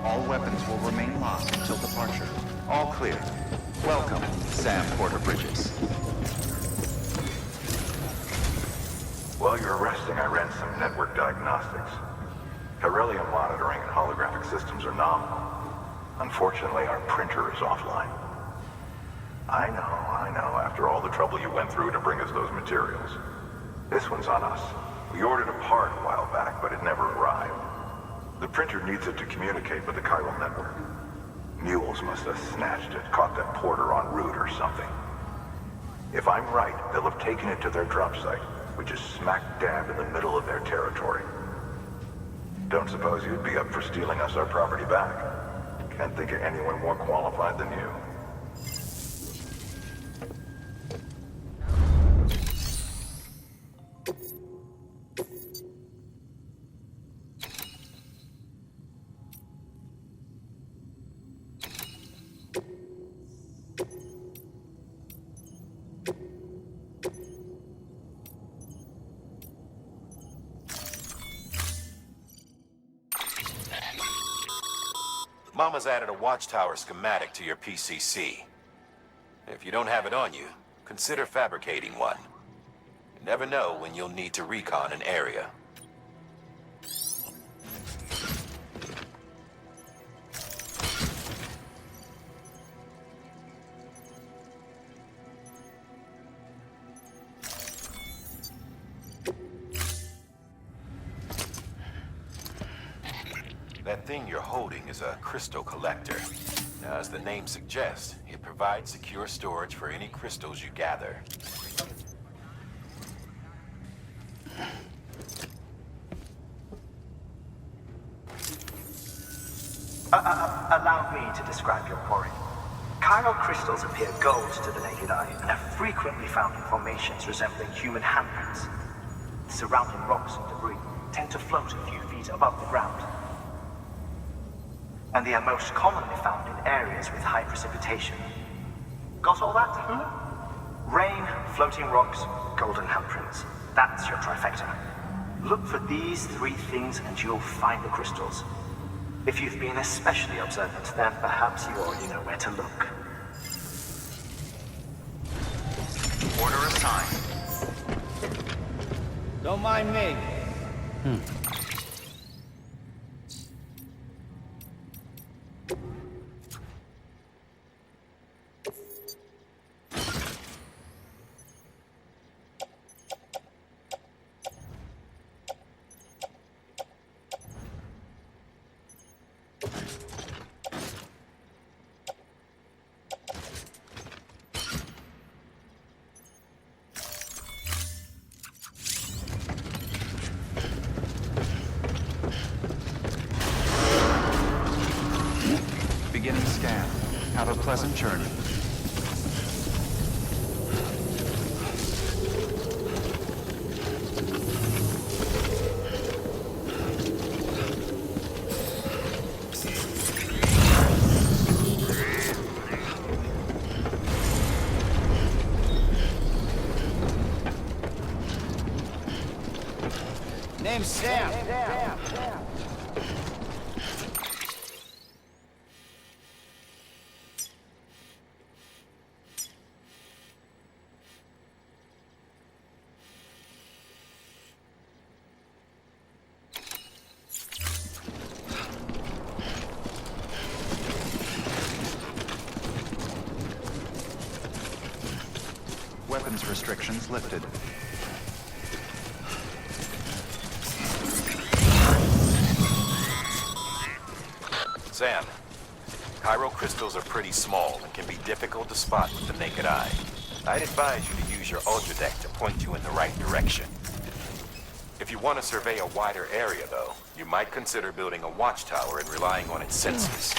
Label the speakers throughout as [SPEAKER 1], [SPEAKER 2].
[SPEAKER 1] All weapons will remain locked until departure. All clear. Welcome, Sam Porter-Bridges.
[SPEAKER 2] While you were resting, I ran some network diagnostics. Beryllium monitoring and holographic systems are nominal. Unfortunately, our printer is offline. I know, after all the trouble you went through to bring us those materials. This one's on us. We ordered a part a while back, but it never arrived. The printer needs it to communicate with the chiral network. Mules must have snatched it, caught that porter en route or something. If I'm right, they'll have taken it to their drop site, which is smack dab in the middle of their territory. Don't suppose you'd be up for stealing us our property back? Can't think of anyone more qualified than you.
[SPEAKER 3] Mama's added a watchtower schematic to your PCC. If you don't have it on you, consider fabricating one. You never know when you'll need to recon an area. That thing you're holding is a crystal collector. Now, as the name suggests, it provides secure storage for any crystals you gather.
[SPEAKER 4] Allow me to describe your quarry. Chiral crystals appear gold to the naked eye and are frequently found in formations resembling human handprints. The surrounding rocks and debris tend to float a few feet above the ground. And they are most commonly found in areas with high precipitation. Got all that? Rain, floating rocks, golden handprints. That's your trifecta. Look for these three things and you'll find the crystals. If you've been especially observant, then perhaps you already know where to look.
[SPEAKER 1] Order assigned.
[SPEAKER 5] Don't mind me.
[SPEAKER 1] Beginning scan. Have a pleasant journey.
[SPEAKER 5] Name's Sam.
[SPEAKER 1] Weapons restrictions lifted.
[SPEAKER 3] Sam, chiral crystals are pretty small and can be difficult to spot with the naked eye. I'd advise you to use your ultra deck to point you in the right direction. If you want to survey a wider area, though, you might consider building a watchtower and relying on its senses.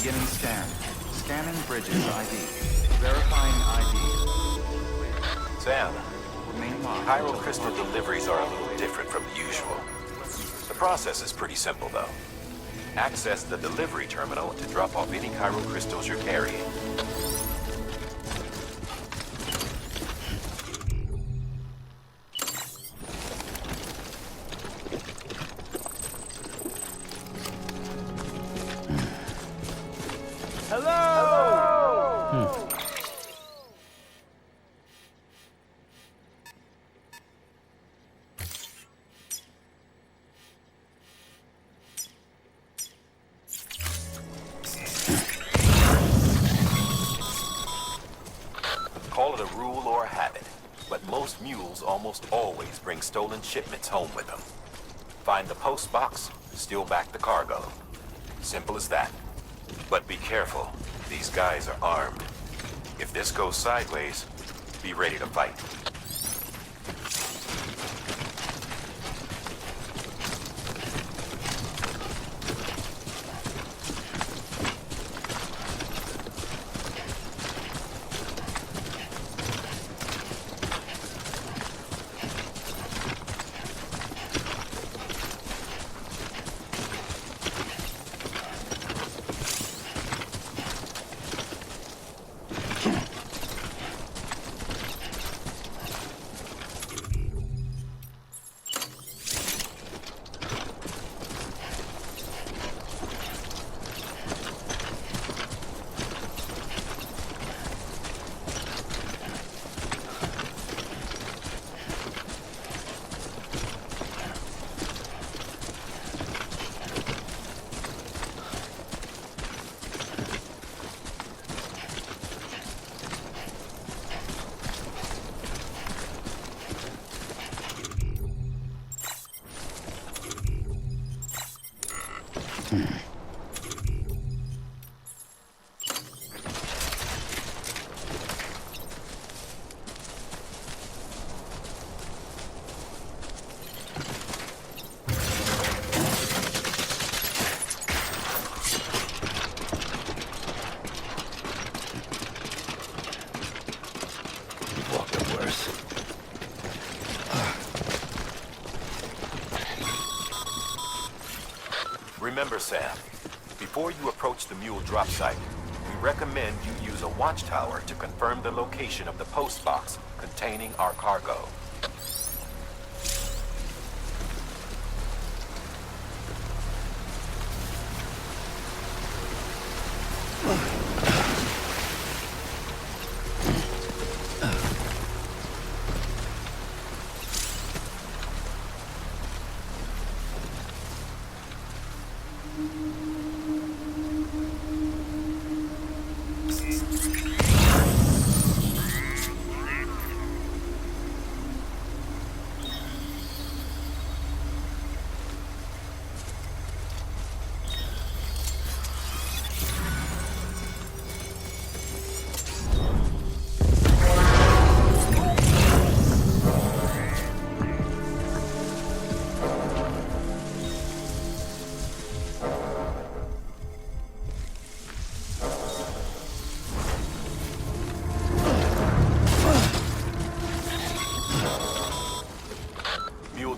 [SPEAKER 1] Beginning scan. Scanning bridges ID. Verifying ID.
[SPEAKER 3] Sam,
[SPEAKER 1] Remain locked.
[SPEAKER 3] Cairo crystal deliveries are a little different from the usual. The process is pretty simple, though. Access the delivery terminal to drop off any Cairo crystals you're carrying. Call it a rule or a habit, but most mules almost always bring stolen shipments home with them. Find the post box, steal back the cargo. Simple as that. But be careful, these guys are armed. If this goes sideways, be ready to fight. Remember, Sam, before you approach the mule drop site, we recommend you use a watchtower to confirm the location of the post box containing our cargo.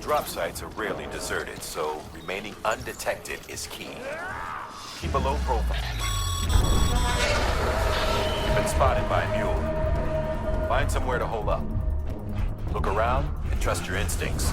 [SPEAKER 3] Drop sites are rarely deserted, so remaining undetected is key. Keep a low profile. You've been spotted by a mule. Find somewhere to hole up. Look around and trust your instincts.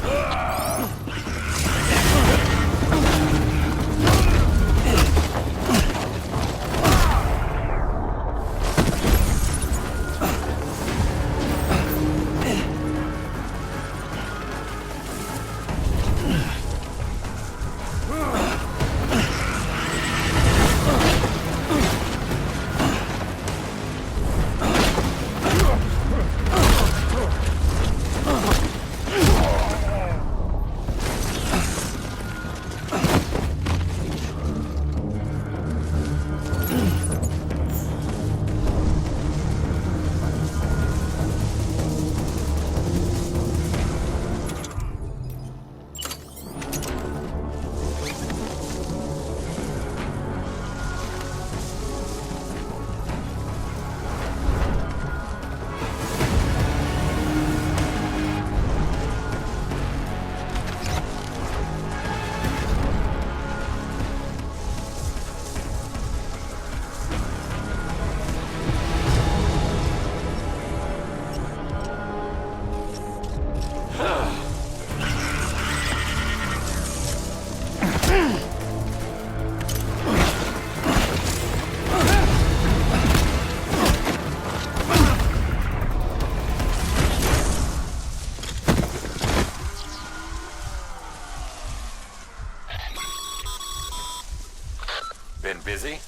[SPEAKER 3] Been busy?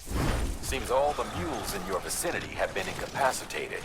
[SPEAKER 3] Seems all the mules in your vicinity have been incapacitated.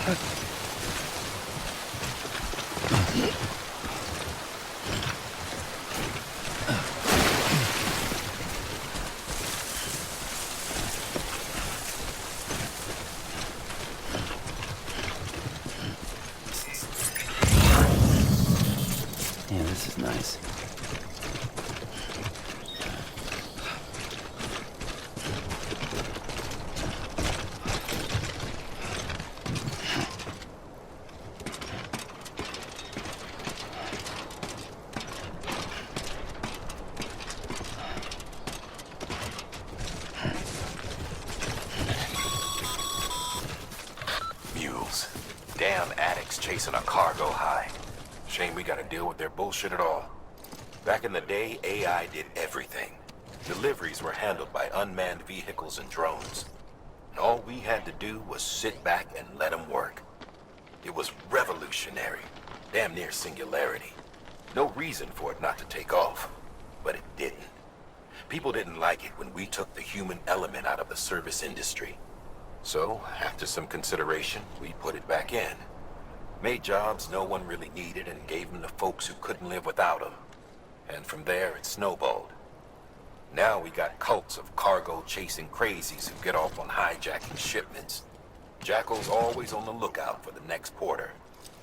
[SPEAKER 6] Yeah, this is nice.
[SPEAKER 3] Mules. Damn addicts chasing a cargo high. Shame we gotta deal with their bullshit at all. Back in the day, AI did everything. Deliveries were handled by unmanned vehicles and drones. And all we had to do was sit back and let them work. It was revolutionary. Damn near singularity. No reason for it not to take off. But it didn't. People didn't like it when we took the human element out of the service industry. So, after some consideration, we put it back in. Made jobs no one really needed and gave them to folks who couldn't live without them. And from there, it snowballed. Now we got cults of cargo-chasing crazies who get off on hijacking shipments. Jackal's always on the lookout for the next porter.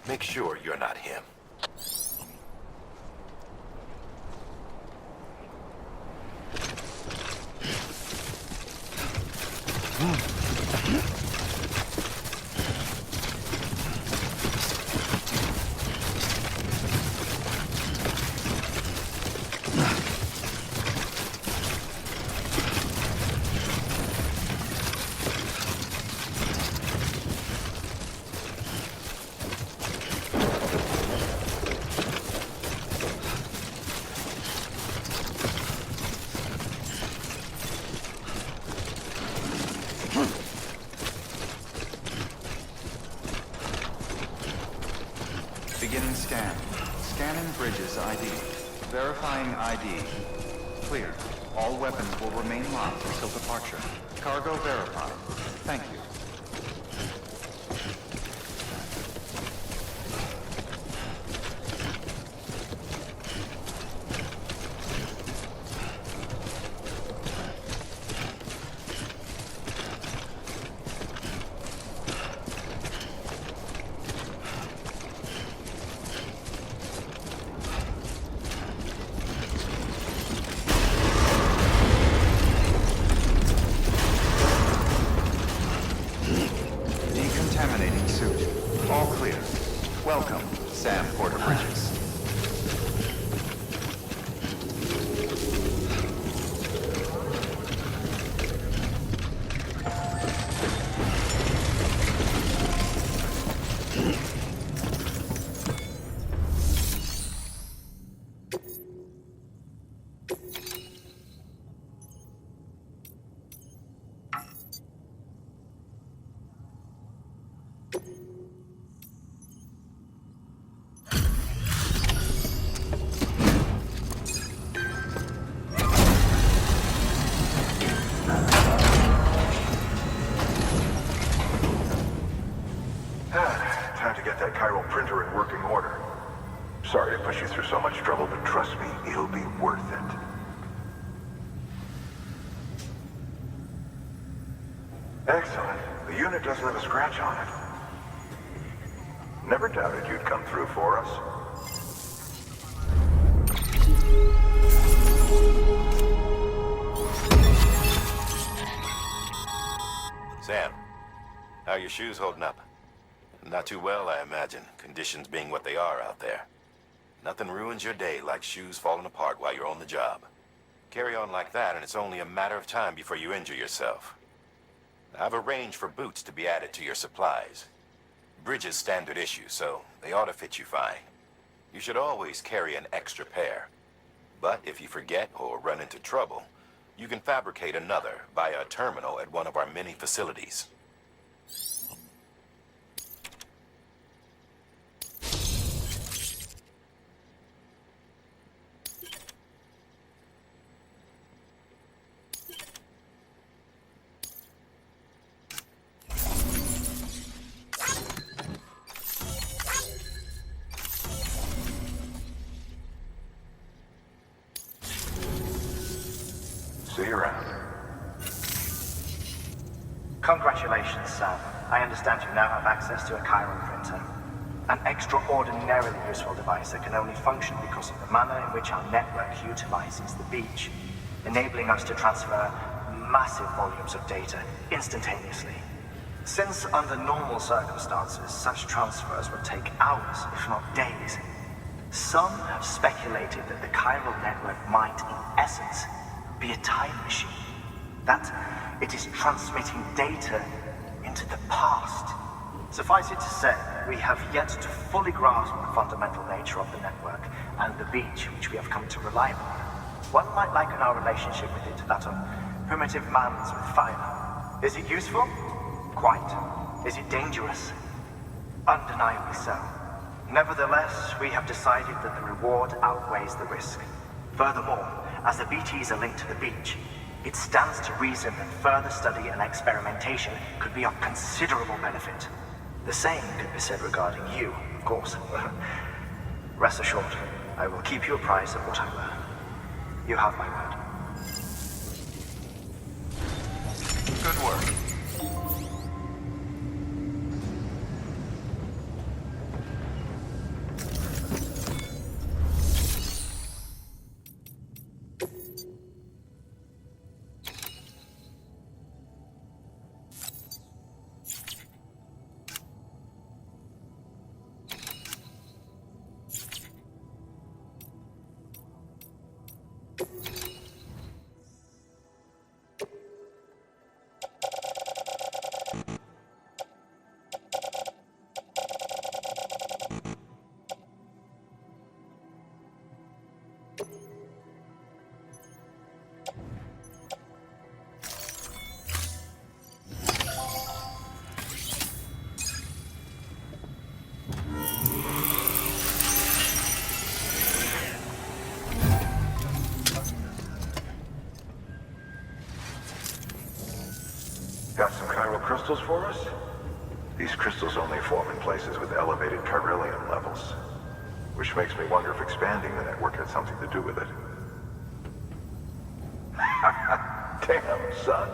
[SPEAKER 3] Make sure you're not him.
[SPEAKER 1] Beginning scan. Scanning bridges ID. Verifying ID. Clear. All weapons will remain locked until departure. Cargo verified. Thank you. Decontaminating suit. All clear. Welcome, Sam Porter Bridges.
[SPEAKER 2] Time to get that chiral printer in working order. Sorry to push you through so much trouble, but trust me, it'll be worth it. Excellent. The unit doesn't have a scratch on it. Never doubted you'd come through for us.
[SPEAKER 3] Sam, how are your shoes holding up? Not too well, I imagine, conditions being what they are out there. Nothing ruins your day like shoes falling apart while you're on the job. Carry on like that, and it's only a matter of time before you injure yourself. I've arranged for boots to be added to your supplies. Bridges standard issue, so they ought to fit you fine. You should always carry an extra pair. But if you forget or run into trouble, you can fabricate another via a terminal at one of our many facilities.
[SPEAKER 4] Congratulations, Sam. I understand you now have access to a chiral printer. An extraordinarily useful device that can only function because of the manner in which our network utilizes the beach, enabling us to transfer massive volumes of data instantaneously. Since under normal circumstances, such transfers would take hours, if not days, some have speculated that the chiral network might, in essence, be a time machine. That it is transmitting data into the past. Suffice it to say, we have yet to fully grasp the fundamental nature of the network and the beach which we have come to rely upon. One might liken our relationship with it to that of primitive mans with fire. Is it useful? Quite. Is it dangerous? Undeniably so. Nevertheless, we have decided that the reward outweighs the risk. Furthermore, as the BTs are linked to the beach, it stands to reason that further study and experimentation could be of considerable benefit. The same could be said regarding you, of course. Rest assured, I will keep you apprised of what I learn. You have my word.
[SPEAKER 3] Good work.
[SPEAKER 2] Got some chiral crystals for us? These crystals only form in places with elevated chiralium levels, which makes me wonder if expanding the network had something to do with it. Damn, son.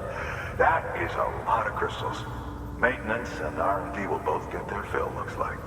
[SPEAKER 2] That is a lot of crystals. Maintenance and R&D will both get their fill, looks like.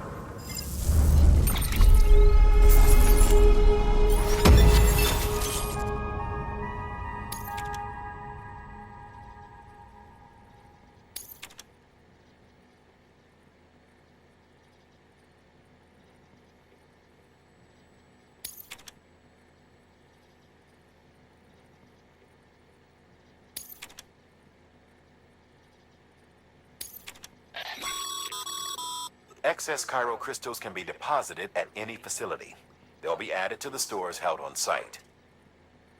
[SPEAKER 3] Excess chiral crystals can be deposited at any facility. They'll be added to the stores held on site.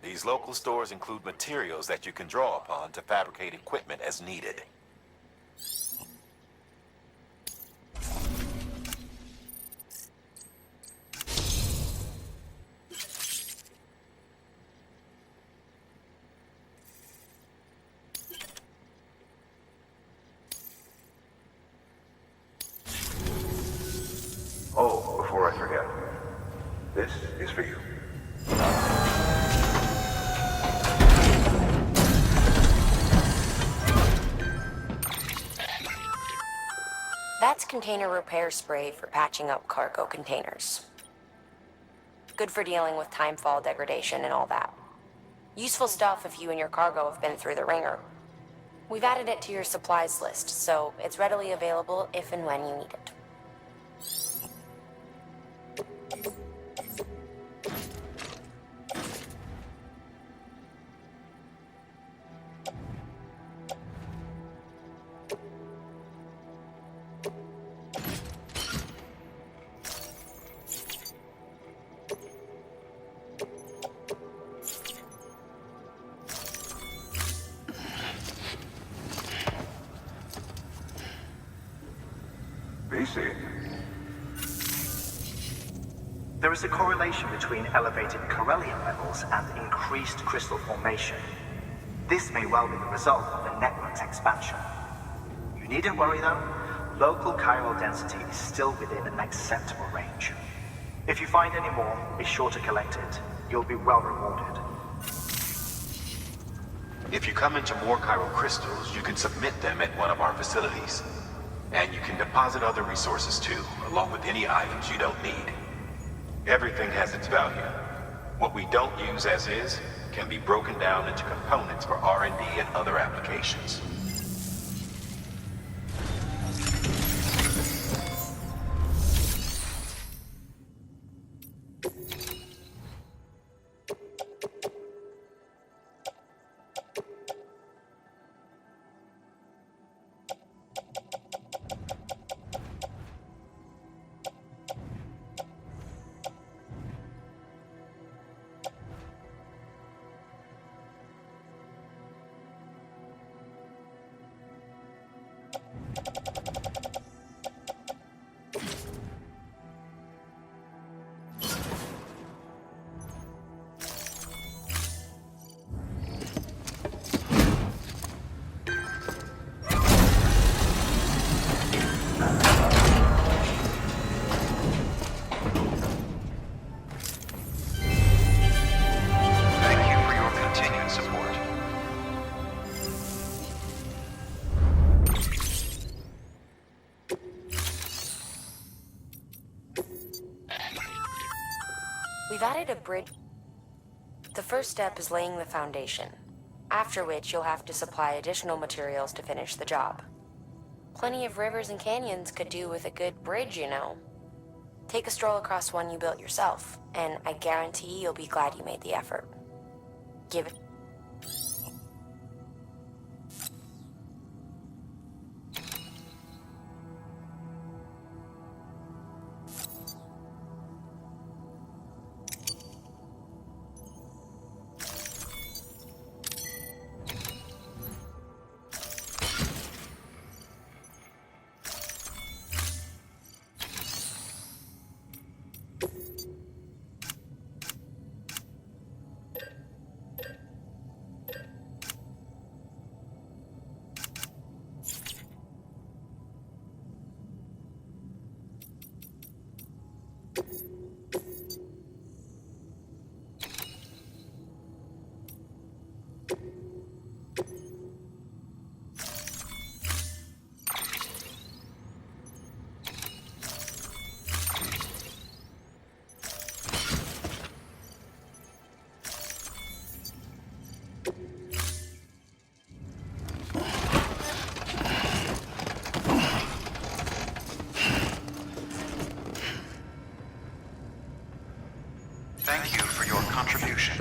[SPEAKER 3] These local stores include materials that you can draw upon to fabricate equipment as needed.
[SPEAKER 2] Oh, before I forget, this is for you.
[SPEAKER 6] That's container repair spray for patching up cargo containers. Good for dealing with timefall degradation and all that. Useful stuff if you and your cargo have been through the ringer. We've added it to your supplies list, so it's readily available if and when you need it.
[SPEAKER 2] BC.
[SPEAKER 4] There is a correlation between elevated chiralium levels and increased crystal formation. This may well be the result of the network's expansion. You needn't worry though. Local chiral density is still within an acceptable range. If you find any more, be sure to collect it. You'll be well rewarded.
[SPEAKER 3] If you come into more Chiral crystals, you can submit them at one of our facilities. And you can deposit other resources too, along with any items you don't need. Everything has its value. What we don't use as is can be broken down into components for R&D and other applications.
[SPEAKER 6] We've added a bridge. The first step is laying the foundation, after which you'll have to supply additional materials to finish the job. Plenty of rivers and canyons could do with a good bridge, you know. Take a stroll across one you built yourself, and I guarantee you'll be glad you made the effort. Give it.
[SPEAKER 1] Thank you for your contribution.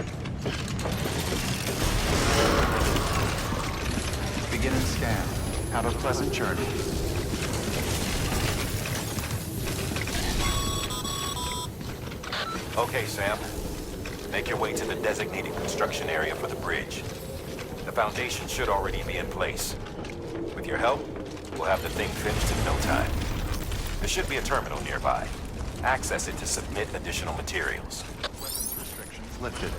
[SPEAKER 1] Begin and scan. Have a pleasant journey.
[SPEAKER 3] Okay, Sam. Make your way to the designated construction area for the bridge. The foundation should already be in place. With your help, we'll have the thing finished in no time. There should be a terminal nearby. Access it to submit additional materials.
[SPEAKER 1] Weapons restrictions lifted.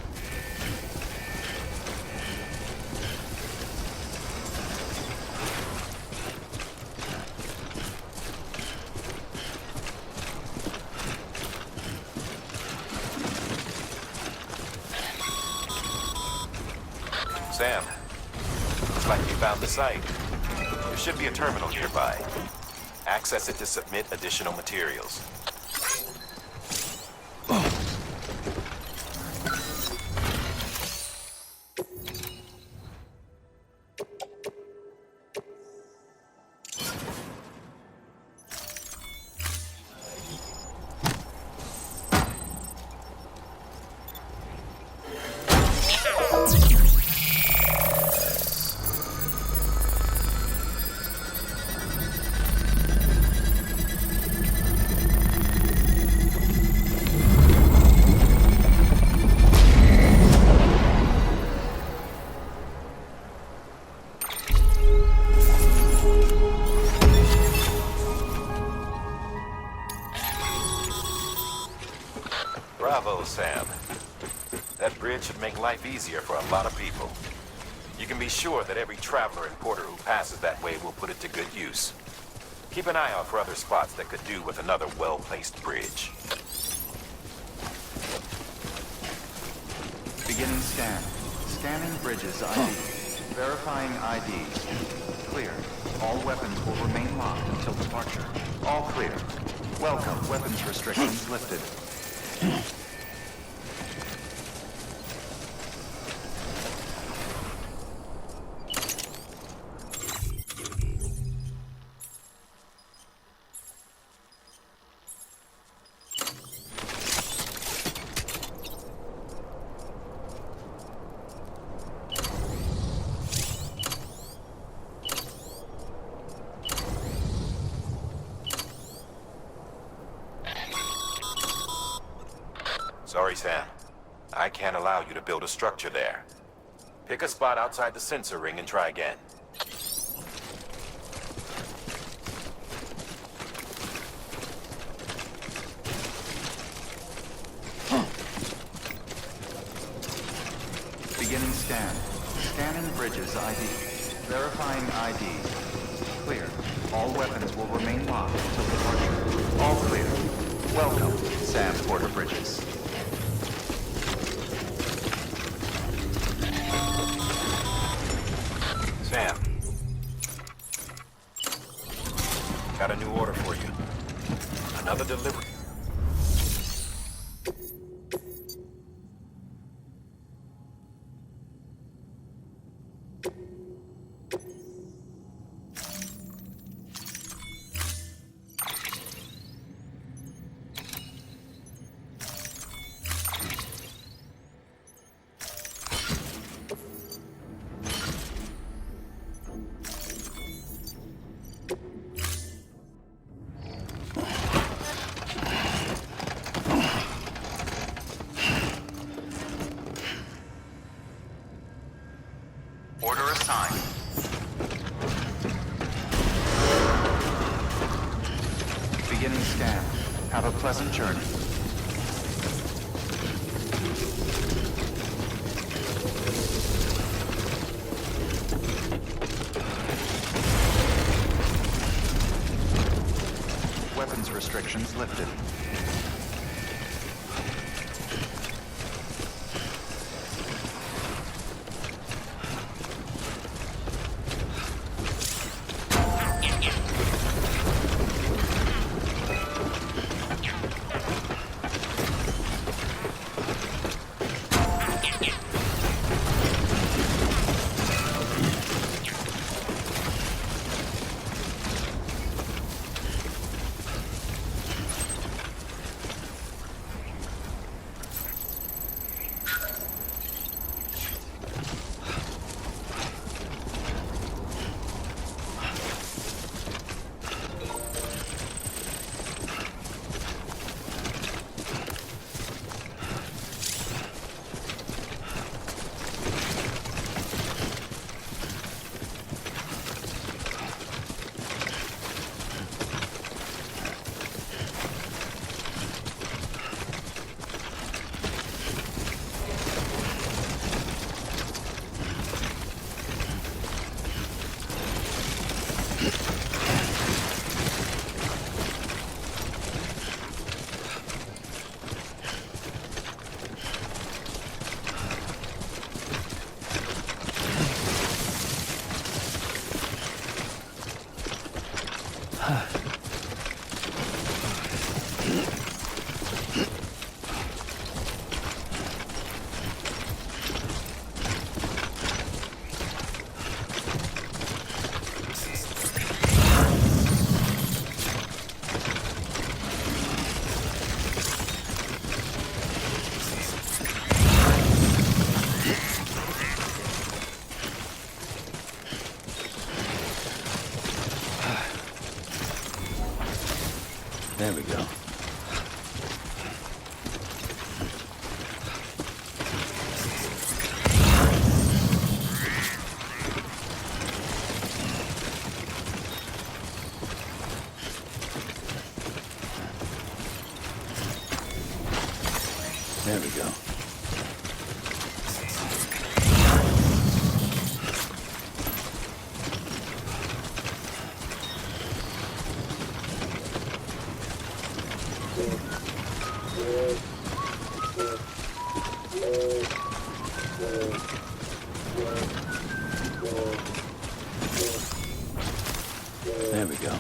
[SPEAKER 3] Sam, looks like you found the site. There should be a terminal nearby. Access it to submit additional materials. Bravo, Sam. That bridge should make life easier for a lot of people. You can be sure that every traveler and porter who passes that way will put it to good use. Keep an eye out for other spots that could do with another well-placed bridge.
[SPEAKER 1] Beginning scan. Scanning bridges ID. Verifying ID. Clear. All weapons will remain locked until departure. All clear. Welcome. Weapons restrictions lifted.
[SPEAKER 3] Sorry, Sam. I can't allow you to build a structure there. Pick a spot outside the sensor ring and try again.
[SPEAKER 1] Beginning scan. Scanning bridges ID. Verifying ID. Clear. All weapons will remain locked until departure. All clear. Welcome, Sam Porter Bridges.
[SPEAKER 3] Sam. Got a new order for you. Another delivery.
[SPEAKER 1] Order assigned. Beginning scan. Have a pleasant journey. Weapons restrictions lifted.
[SPEAKER 5] There we go. There we go. There we go.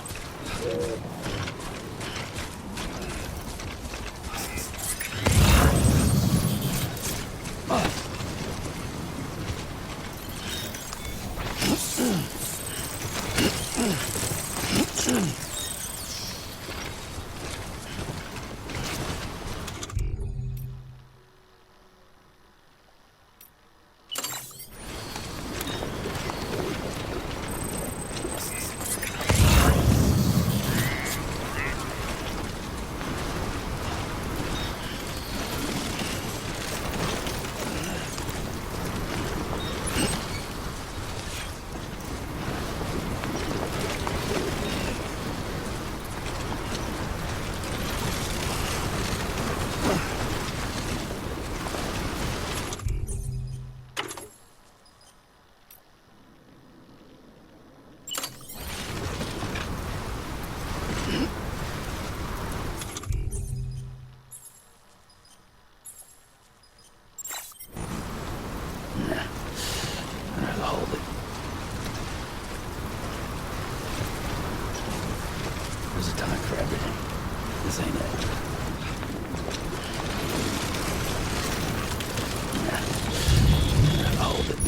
[SPEAKER 5] There's a time for everything. This ain't it. Nah. I'll hold it.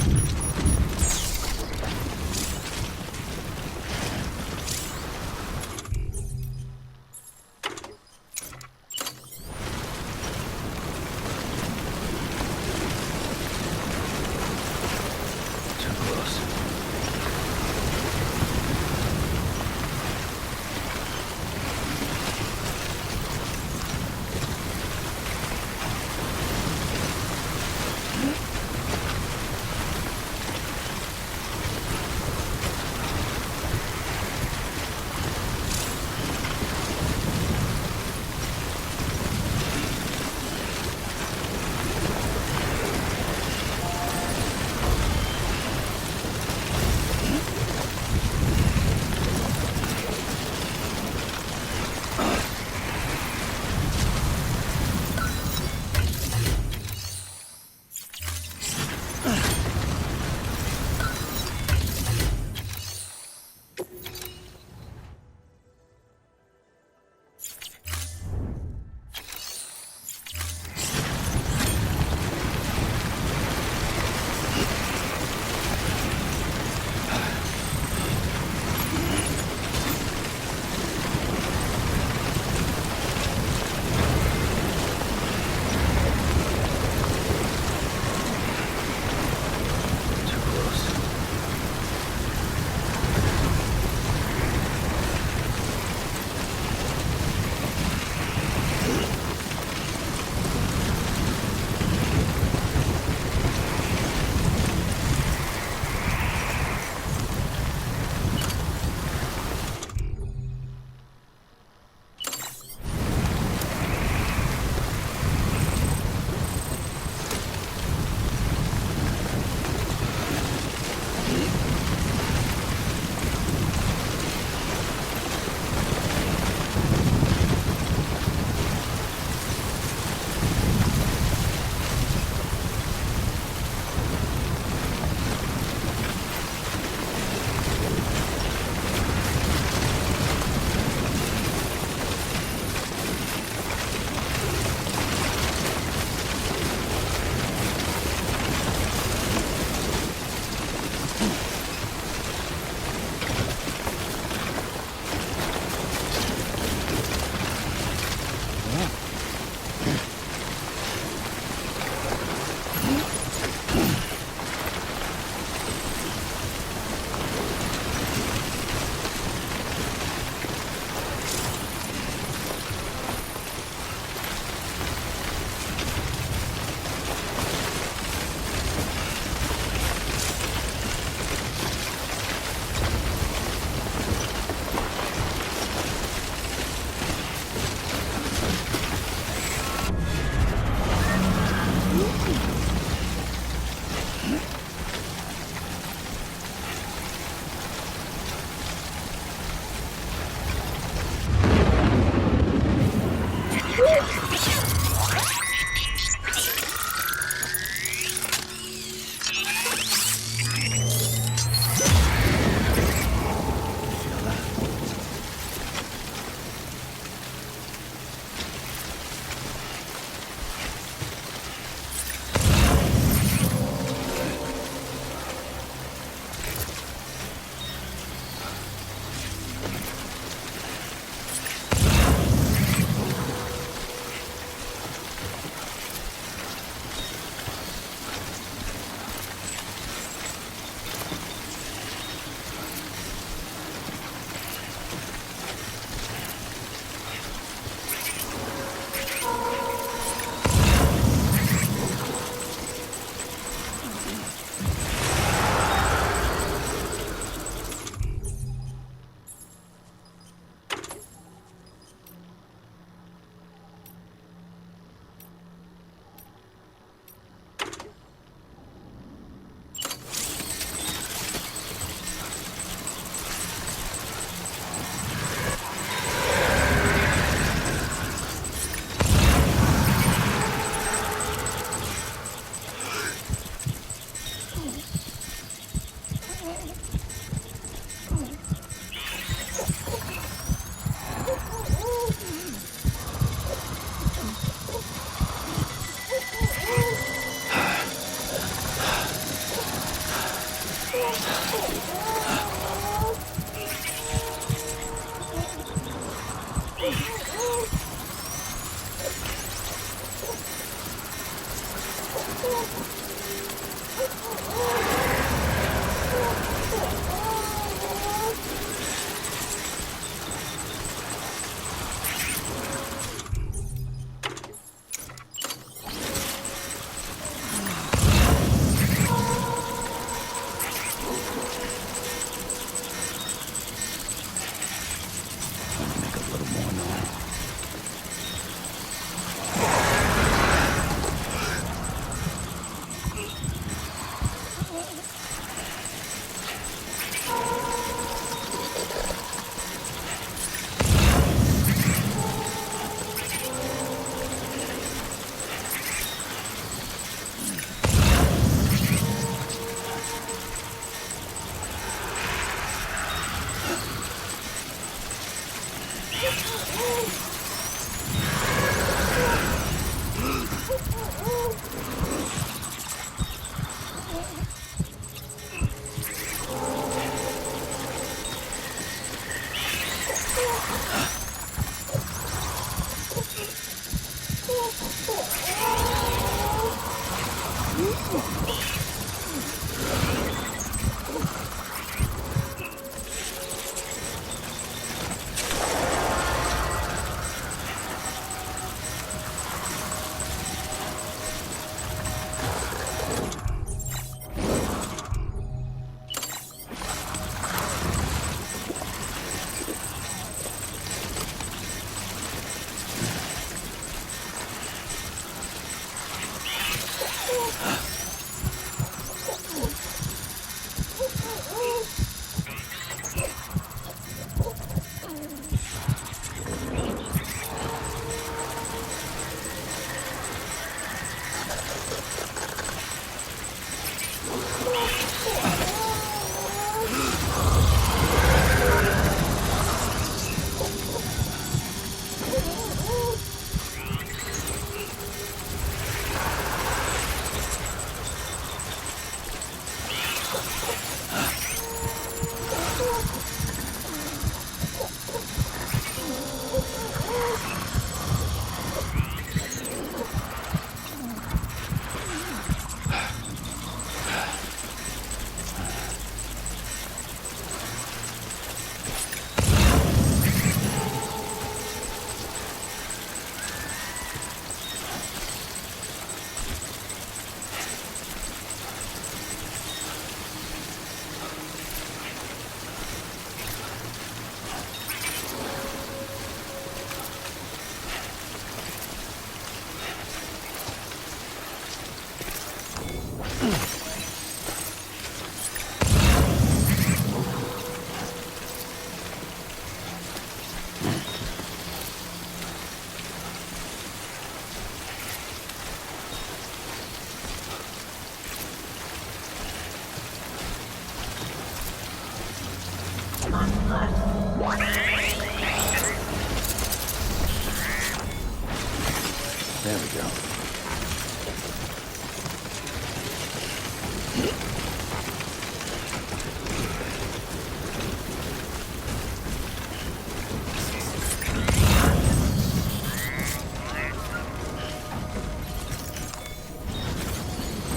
[SPEAKER 5] There we go.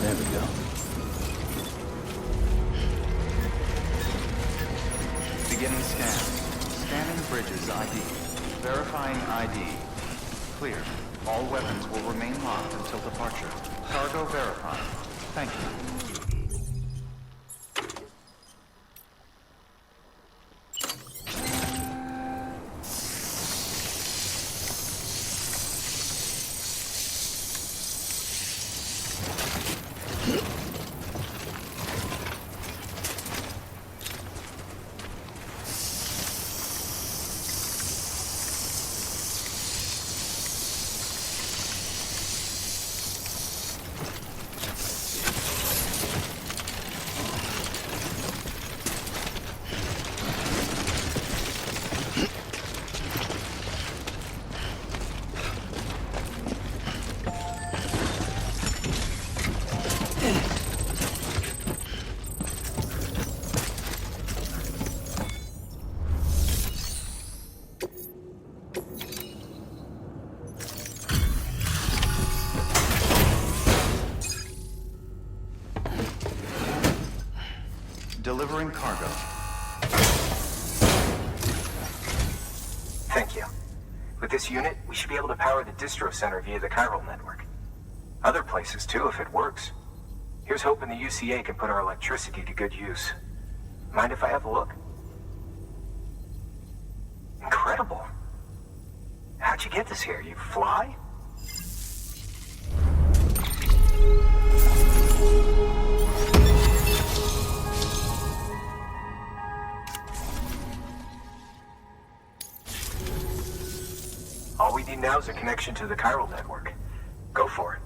[SPEAKER 5] There we go.
[SPEAKER 1] Beginning scan. Scanning bridges ID. Verifying ID. Clear. All weapons will remain locked until departure. Cargo verified. Thank you. Delivering cargo.
[SPEAKER 4] Thank you. With this unit, we should be able to power the distro center via the chiral network. Other places too, if it works. Here's hoping the UCA can put our electricity to good use. Mind if I have a look? Incredible. How'd you get this here? You fly? All we need now is a connection to the chiral network. Go for it.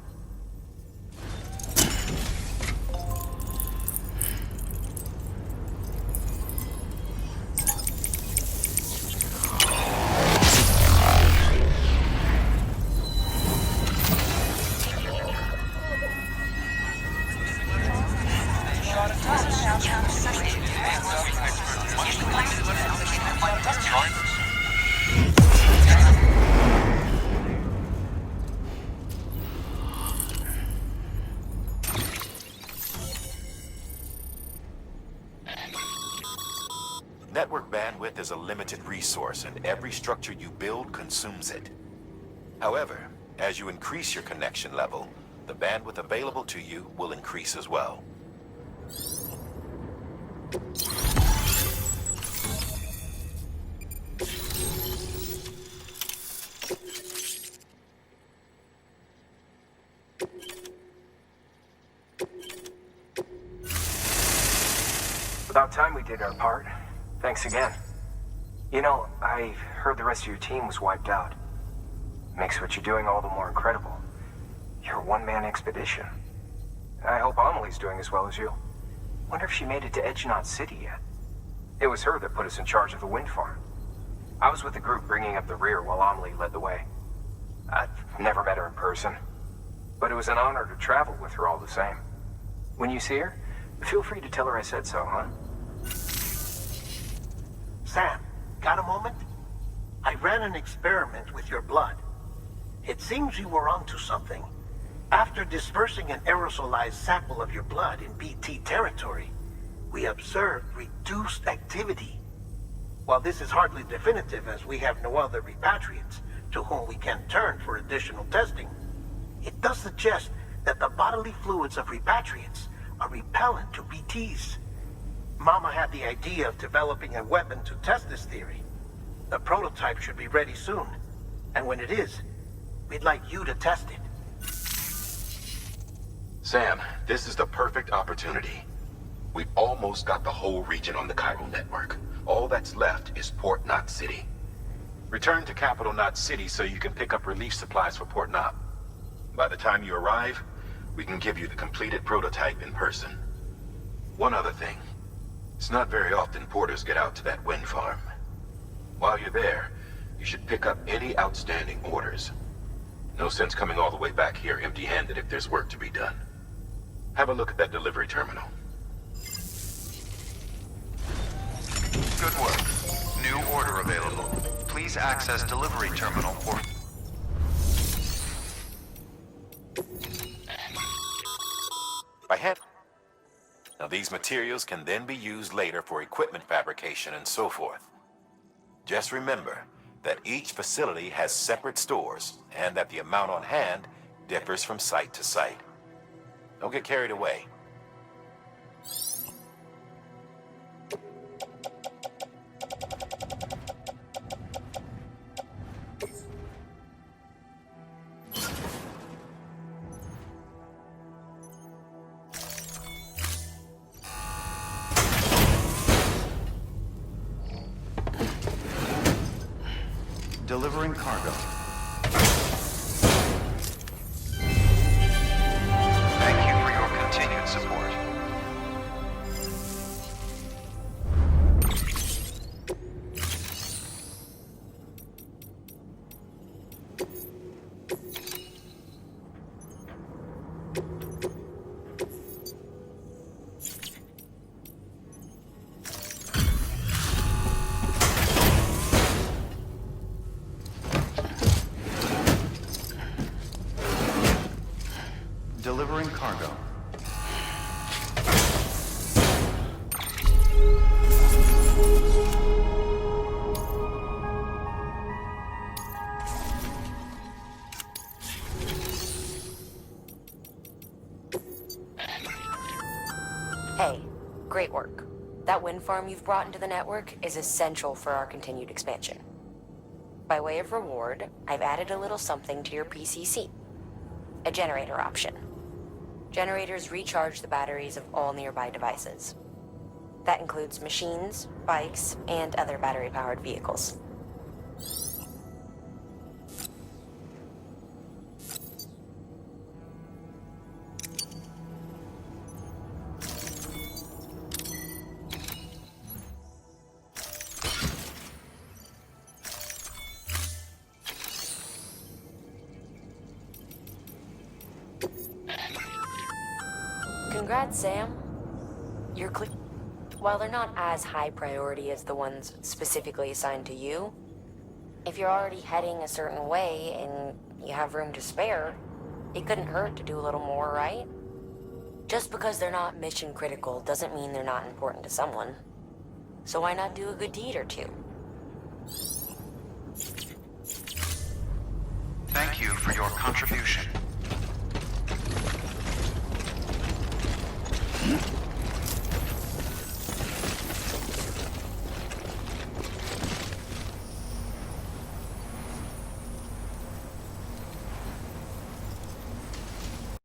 [SPEAKER 3] is a limited resource, and every structure you build consumes it. However, as you increase your connection level, the bandwidth available to you will increase as well.
[SPEAKER 4] About time we did our part. Thanks again. You know, I heard the rest of your team was wiped out. Makes what you're doing all the more incredible. You're a one-man expedition. I hope Amelie's doing as well as you. Wonder if she made it to Edgenot City yet. It was her that put us in charge of the wind farm. I was with the group bringing up the rear while Amelie led the way. I've never met her in person, but it was an honor to travel with her all the same. When you see her, feel free to tell her I said so, huh?
[SPEAKER 7] Sam, got a moment? I ran an experiment with your blood. It seems you were onto something. After dispersing an aerosolized sample of your blood in BT territory, we observed reduced activity. While this is hardly definitive, as we have no other repatriates to whom we can turn for additional testing, it does suggest that the bodily fluids of repatriates are repellent to BTs. Mama had the idea of developing a weapon to test this theory. The prototype should be ready soon, and when it is, we'd like you to test it.
[SPEAKER 2] Sam, this is the perfect opportunity. We've almost got the whole region on the Cairo network. All that's left is Port Knot City. Return to Capital Knot City so you can pick up relief supplies for Port Knot. By the time you arrive, we can give you the completed prototype in person. One other thing. It's not very often porters get out to that wind farm. While you're there, you should pick up any outstanding orders. No sense coming all the way back here empty-handed if there's work to be done. Have a look at that delivery terminal.
[SPEAKER 1] Good work. New order available. Please access delivery terminal or...
[SPEAKER 3] By hand. Now these materials can then be used later for equipment fabrication and so forth. Just remember that each facility has separate stores and that the amount on hand differs from site to site. Don't get carried away.
[SPEAKER 1] Delivering cargo. Thank you for your continued support. Delivering cargo.
[SPEAKER 6] Hey, great work. That wind farm you've brought into the network is essential for our continued expansion. By way of reward, I've added a little something to your PCC. A generator option. Generators recharge the batteries of all nearby devices. That includes machines, bikes, and other battery-powered vehicles. Congrats, Sam. You're clear. While they're not as high priority as the ones specifically assigned to you, if you're already heading a certain way and you have room to spare, it couldn't hurt to do a little more, right? Just because they're not mission critical doesn't mean they're not important to someone. So why not do a good deed or two?
[SPEAKER 1] contribution.